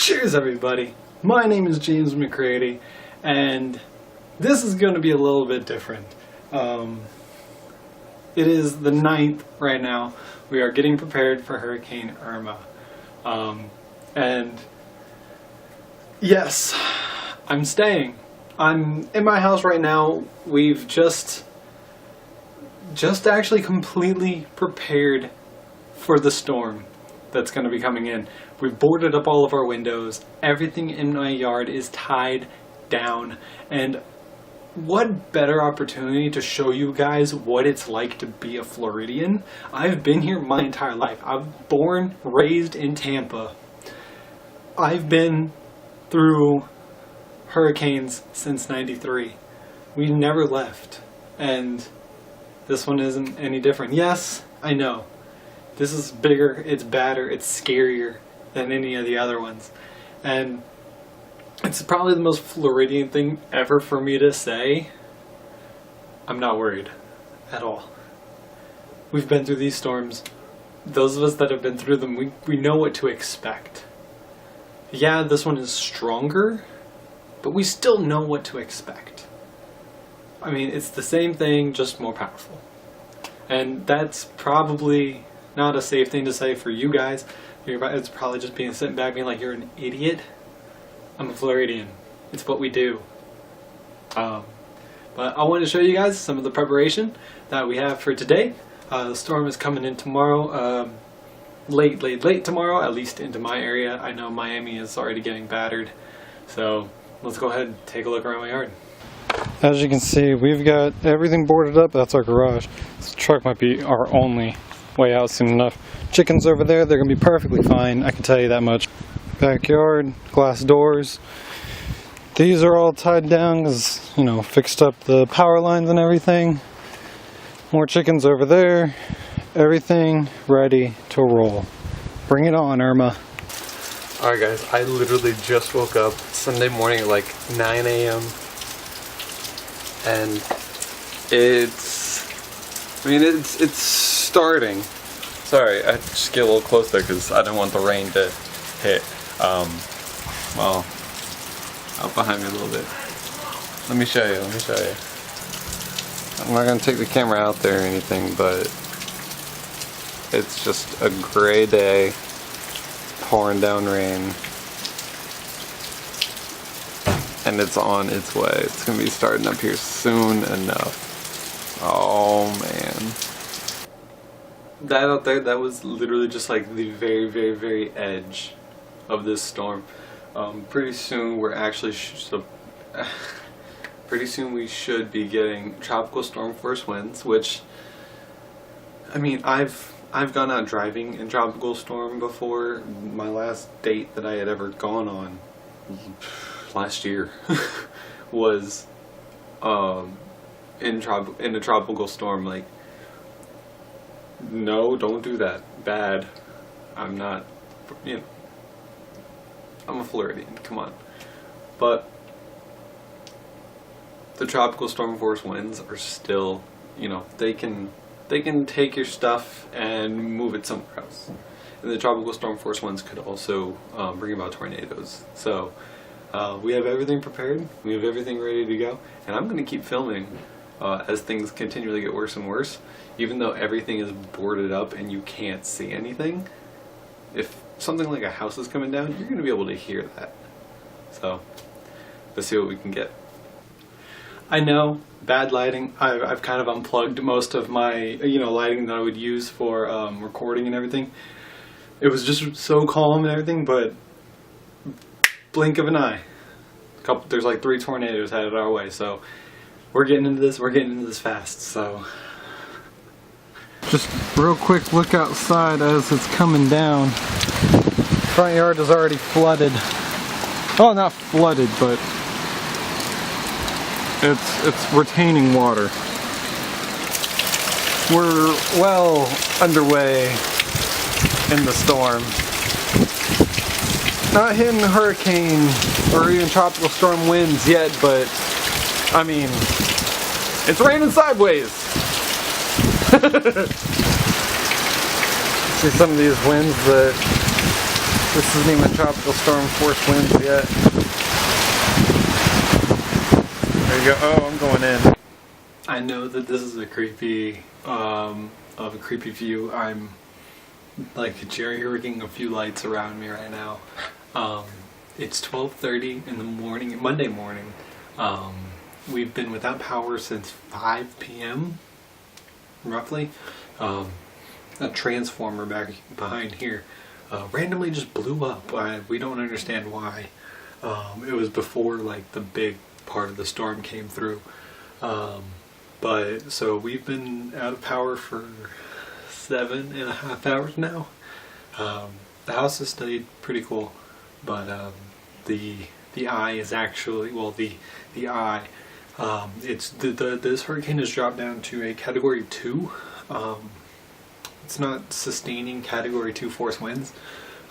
Cheers everybody, my name is James McCready and this is going to be a little bit different. It is the 9th right now. We are getting prepared for Hurricane Irma. And yes, I'm staying. I'm in my house right now. We've just actually completely prepared for the storm that's going to be coming in. We've boarded up all of our windows. Everything in my yard is tied down. And what better opportunity to show you guys what it's like to be a Floridian. I've been here my entire life. I've born, raised in Tampa. I've been through hurricanes since '93. We never left. And this one isn't any different. Yes, I know. This is bigger, it's badder, it's scarier than any of the other ones. And it's probably the most Floridian thing ever for me to say. I'm not worried at all. We've been through these storms. Those of us that have been through them, we know what to expect. Yeah, this one is stronger, but we still know what to expect. I mean, it's the same thing, just more powerful. And that's probably not a safe thing to say for you guys. It's probably just sitting back being like, you're an idiot. I'm a Floridian. It's what we do. But I wanted to show you guys some of the preparation that we have for today. The storm is coming in tomorrow. Late tomorrow, at least into my area. I know Miami is already getting battered. So let's go ahead and take a look around my yard. As you can see, we've got everything boarded up. That's our garage. This truck might be our only way out soon enough. Chickens over there, they're gonna be perfectly fine, I can tell you that much. Backyard, glass doors. These are all tied down because, you know, fixed up the power lines and everything. More chickens over there. Everything ready to roll. Bring it on, Irma. Alright guys, I literally just woke up Sunday morning at like 9 a.m. And it's starting. Sorry, I just get a little closer because I don't want the rain to hit. Well, out behind me a little bit. Let me show you. I'm not gonna take the camera out there or anything, but it's just a gray day, pouring down rain, and it's on its way. It's gonna be starting up here soon enough. Oh man. That out there, that was literally just like the very edge of this storm. Pretty soon we're actually pretty soon we should be getting tropical storm force winds, which, I mean, I've gone out driving in tropical storm before. My last date that I had ever gone on last year was in a tropical storm. Like, no, don't do that. Bad. I'm not, you know, I'm a Floridian, come on. But the tropical storm force winds are still, you know, they can take your stuff and move it somewhere else. And the tropical storm force winds could also bring about tornadoes. So we have everything prepared, we have everything ready to go, and I'm going to keep filming as things continually get worse and worse. Even though everything is boarded up and you can't see anything, if something like a house is coming down, you're going to be able to hear that. So let's see what we can get. I know, bad lighting. I've kind of unplugged most of my, you know, lighting that I would use for recording and everything. It was just so calm and everything, but blink of an eye, there's like 3 tornadoes headed our way. So we're getting into this fast. So just real quick look outside as it's coming down. Front yard is already flooded. Oh, not flooded, but it's retaining water. We're well underway in the storm. Not hitting hurricane or even tropical storm winds yet, but I mean, it's raining sideways. See some of these winds that This isn't even tropical storm force winds yet. There you go. Oh, I'm going in. I know that this is a creepy view. I'm like jerry-rigging a few lights around me right now. It's 12:30 in the morning, Monday morning. We've been without power since 5 p.m. roughly. A transformer back behind here randomly just blew up. We don't understand why. It was before like the big part of the storm came through. But so we've been out of power for 7.5 hours now. The house has stayed pretty cool, but the eye is actually, well, the eye, it's this hurricane has dropped down to a Category 2. It's not sustaining Category 2 force winds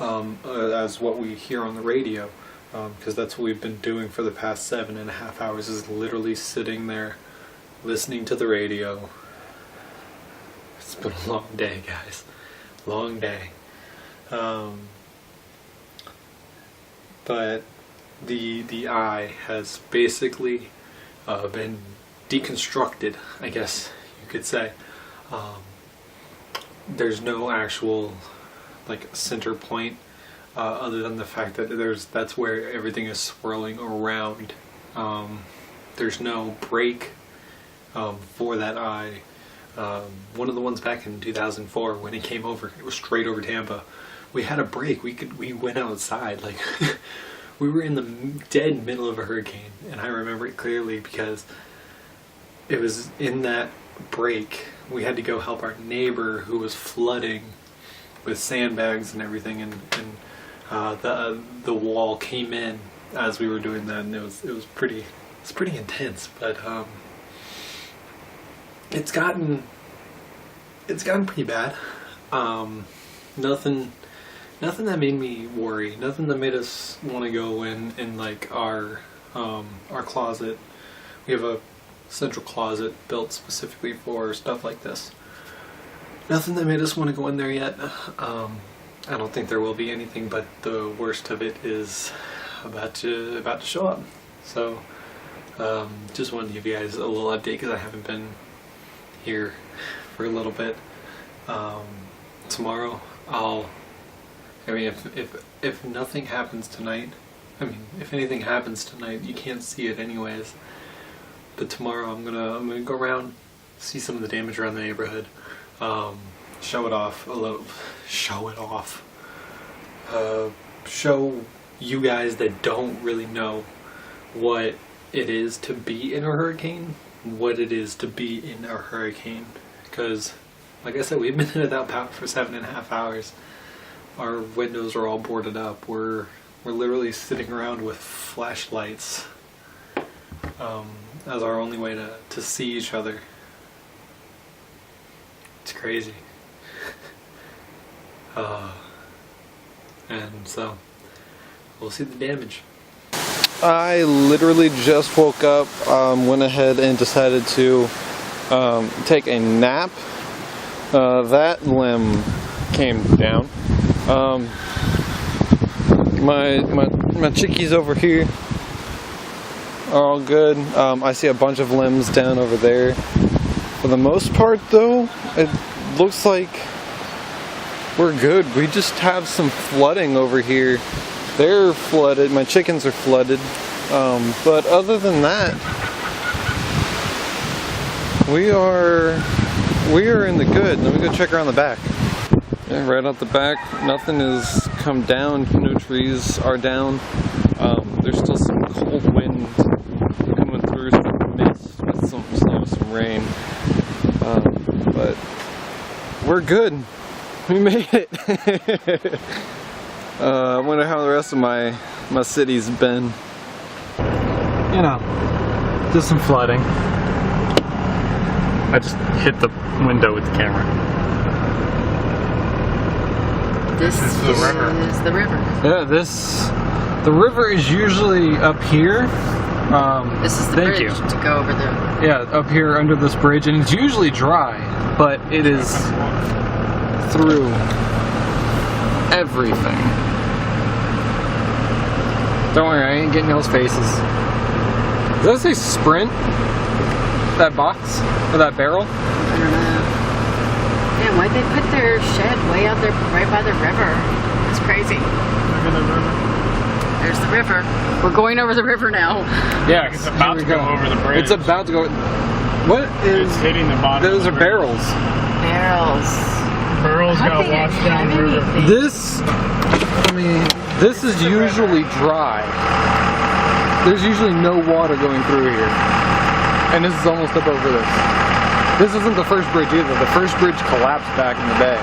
as what we hear on the radio, because that's what we've been doing for the past 7.5 hours, is literally sitting there listening to the radio. It's been a long day, guys. Long day. But the eye has basically been deconstructed, I guess you could say. There's no actual like center point other than the fact that that's where everything is swirling around. There's no break for that eye. One of the ones back in 2004 when it came over, it was straight over Tampa. We had a break. We went outside, like we were in the dead middle of a hurricane, and I remember it clearly because it was in that break we had to go help our neighbor who was flooding with sandbags and everything, and the wall came in as we were doing that, and it was pretty intense, but it's gotten pretty bad. Nothing that made me worry. Nothing that made us want to go in like our closet. We have a central closet built specifically for stuff like this. Nothing that made us want to go in there yet. I don't think there will be anything, but the worst of it is about to show up. So just wanted to give you guys a little update because I haven't been here for a little bit. Tomorrow if nothing happens tonight, if anything happens tonight, you can't see it anyways. But tomorrow I'm gonna go around, see some of the damage around the neighborhood, show it off a little, show you guys that don't really know what it is to be in a hurricane, what it is to be in a hurricane. Because, like I said, we've been without power for 7.5 hours. Our windows are all boarded up. We're literally sitting around with flashlights as our only way to see each other. It's crazy. And so we'll see the damage. I literally just woke up, went ahead and decided to take a nap. That limb came down. My chickies over here are all good. I see a bunch of limbs down over there. For the most part though, it looks like we're good. We just have some flooding over here. They're flooded, my chickens are flooded. But other than that, we are in the good. Let me go check around the back. Yeah, right out the back, nothing has come down. No trees are down. There's still some cold wind coming through, some mist with some snow, some rain. But we're good. We made it. I wonder how the rest of my city's been. You know, just some flooding. I just hit the window with the camera. This is the river. Yeah, the river is usually up here. This is the bridge to go over there. Yeah, up here under this bridge, and it's usually dry, but it is through everything. Don't worry, I ain't getting those faces. Does that say Sprint? That box? Or that barrel? I don't know. Damn, why'd they put their shed way out there right by the river? It's crazy. Look at the river. There's the river. We're going over the river now. Yeah, It's about to go over the bridge. It's about to go. What is? It's hitting the bottom. Those of are the river. barrels. Barrels. Barrels How got big are washed down the river. anything? This, I mean, this is usually dry. There's usually no water going through here. And this is almost up over this. This isn't the first bridge either. The first bridge collapsed back in the bay.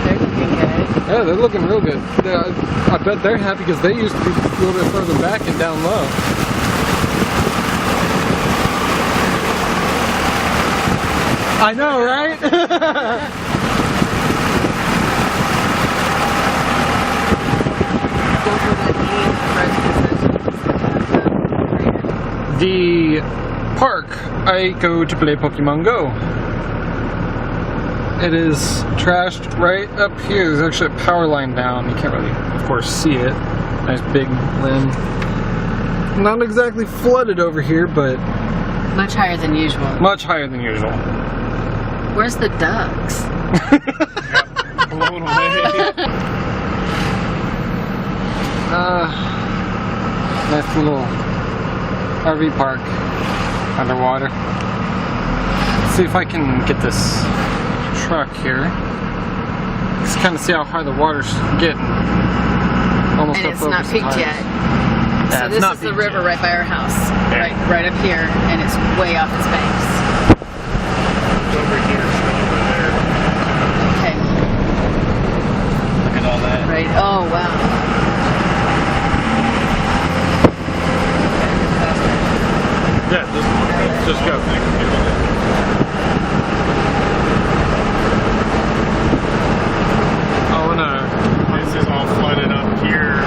They're looking good. Yeah, they're looking real good. I bet they're happy because they used to be a little bit further back and down low. I know, right? The park I go to play Pokemon Go. It is trashed right up here. There's actually a power line down. You can't really, of course, see it. Nice big limb. Not exactly flooded over here, but Much higher than usual. much higher than usual. Where's the ducks? Blown away. Nice little RV park underwater. Let's see if I can get this truck here. Just kind of see how high the water's getting. Almost And up it's over not some peaked tires. yet. Yeah, So it's this not is the peaked river yet. right by our house. Yeah. Right up here, and it's way off its banks. It's over here, it's over there. Okay. Look at all that. Right. Oh wow. Yeah, just go. Oh no. This is all flooded up here.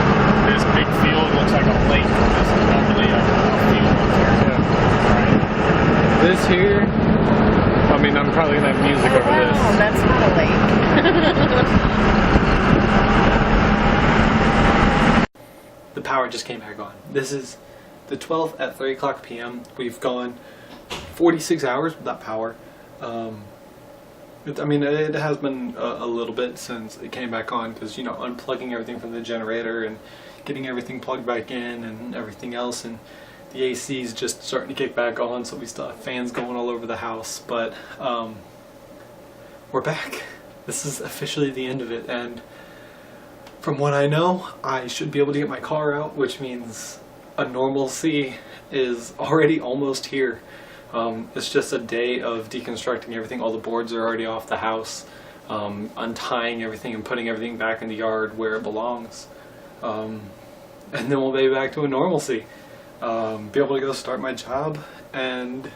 This big field looks like a lake. This is totally a field up here. Right? This here, I mean, I'm probably gonna have music over Wow, this. that's not a lake. The power just came back on. This is the 12th at 3 o'clock p.m. We've gone 46 hours without power. I mean, it has been a little bit since it came back on because, you know, unplugging everything from the generator and getting everything plugged back in and everything else, and the AC is just starting to kick back on, so we still have fans going all over the house, but we're back. This is officially the end of it, and from what I know, I should be able to get my car out, which means a normalcy is already almost here. It's just a day of deconstructing everything. All the boards are already off the house, untying everything and putting everything back in the yard where it belongs. And then we'll be back to a normalcy. Be able to go start my job and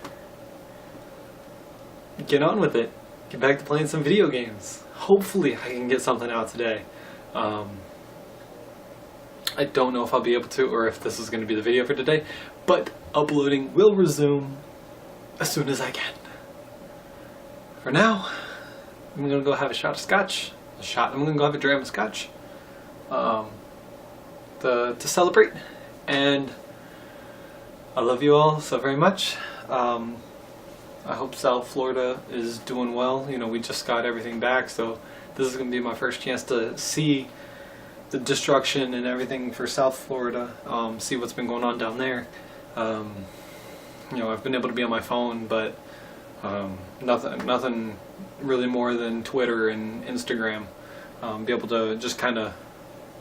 get on with it. Get back to playing some video games. Hopefully I can get something out today. I don't know if I'll be able to or if this is going to be the video for today, but uploading will resume as soon as I can. For now, I'm going to go have a shot of scotch. I'm going to go have a dram of scotch to celebrate. And I love you all so very much. I hope South Florida is doing well. You know, we just got everything back, so this is going to be my first chance to see the destruction and everything for South Florida, see what's been going on down there. You know, I've been able to be on my phone, but nothing really more than Twitter and Instagram. Be able to just kind of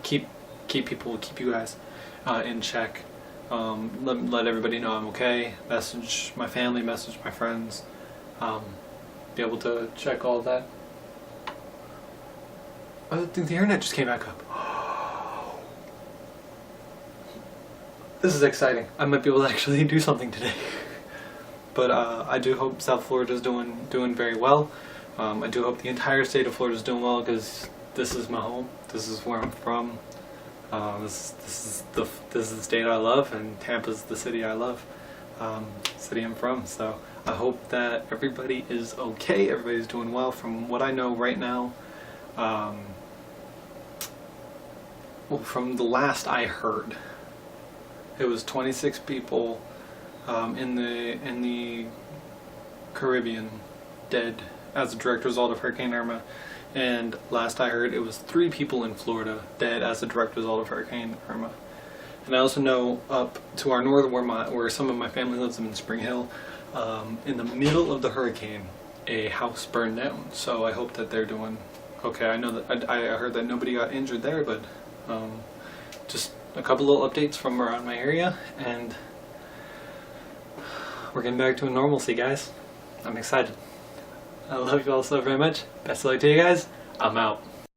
keep you guys in check. Let everybody know I'm okay. Message my family, message my friends. Be able to check all that. I think the internet just came back up. This is exciting. I might be able to actually do something today. But I do hope South Florida is doing very well. I do hope the entire state of Florida is doing well because this is my home. This is where I'm from. This is the state I love, and Tampa's the city I love. City I'm from. So I hope that everybody is okay. Everybody's doing well. From what I know right now, well, from the last I heard, it was 26 people in the Caribbean dead as a direct result of Hurricane Irma. And last I heard, it was 3 people in Florida dead as a direct result of Hurricane Irma. And I also know up to our north, where some of my family lives in Spring Hill, in the middle of the hurricane, a house burned down. So I hope that they're doing okay. I know that I heard that nobody got injured there, but just a couple little updates from around my area, and we're getting back to a normalcy, guys. I'm excited. I love you all so very much. Best of luck to you guys. I'm out.